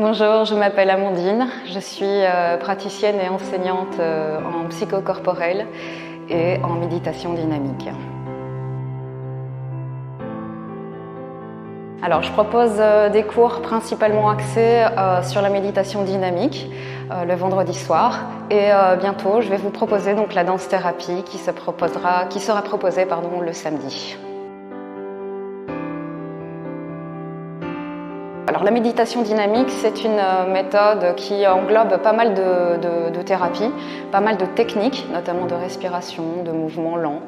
Bonjour, je m'appelle Amandine, je suis praticienne et enseignante en psychocorporel et en méditation dynamique. Alors, je propose des cours principalement axés sur la méditation dynamique le vendredi soir et bientôt je vais vous proposer donc la danse-thérapie qui sera proposée le samedi. Alors, la méditation dynamique, c'est une méthode qui englobe pas mal de thérapies, pas mal de techniques, notamment de respiration, de mouvements lents.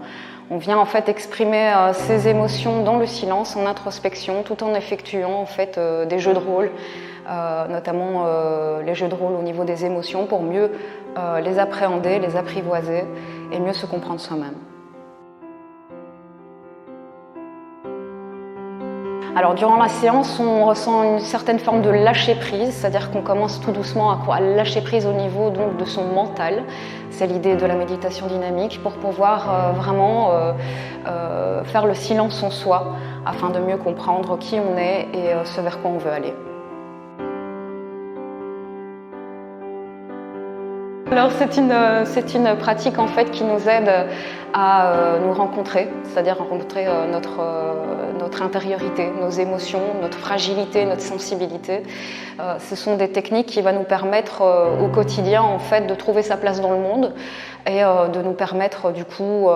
On vient en fait exprimer ses émotions dans le silence, en introspection, tout en effectuant en fait des jeux de rôle, notamment les jeux de rôle au niveau des émotions pour mieux les appréhender, les apprivoiser et mieux se comprendre soi-même. Alors durant la séance, on ressent une certaine forme de lâcher prise, c'est-à-dire qu'on commence tout doucement à lâcher prise au niveau donc, de son mental. C'est l'idée de la méditation dynamique pour pouvoir vraiment faire le silence en soi afin de mieux comprendre qui on est et ce vers quoi on veut aller. Alors c'est une pratique en fait qui nous aide à nous rencontrer, c'est-à-dire rencontrer notre intériorité, nos émotions, notre fragilité, notre sensibilité. Ce sont des techniques qui vont nous permettre au quotidien en fait de trouver sa place dans le monde et de nous permettre du coup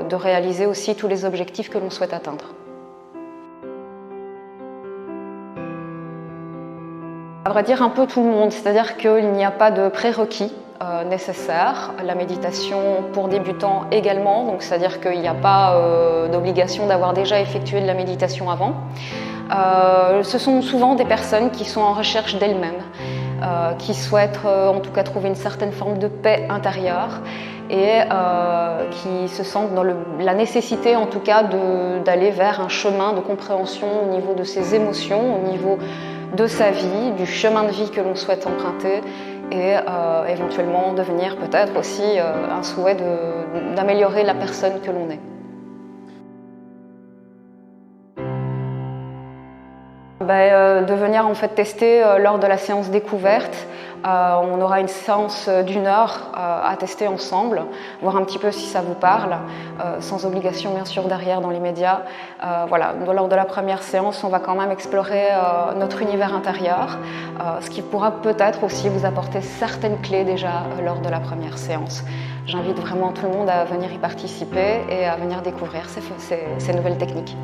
de réaliser aussi tous les objectifs que l'on souhaite atteindre. À vrai dire un peu tout le monde, c'est-à-dire qu'il n'y a pas de prérequis nécessaire. La méditation pour débutants également, donc c'est-à-dire qu'il n'y a pas d'obligation d'avoir déjà effectué de la méditation avant. Ce sont souvent des personnes qui sont en recherche d'elles-mêmes, qui souhaitent en tout cas trouver une certaine forme de paix intérieure et qui se sentent dans la nécessité en tout cas d'aller vers un chemin de compréhension au niveau de ses émotions, au niveau de sa vie, du chemin de vie que l'on souhaite emprunter et éventuellement devenir peut-être aussi un souhait d'améliorer la personne que l'on est. De venir en fait tester lors de la séance découverte. On aura une séance d'1 heure à tester ensemble, voir un petit peu si ça vous parle, sans obligation bien sûr derrière dans l'immédiat. Voilà, lors de la première séance, on va quand même explorer notre univers intérieur, ce qui pourra peut-être aussi vous apporter certaines clés déjà lors de la première séance. J'invite vraiment tout le monde à venir y participer et à venir découvrir ces nouvelles techniques.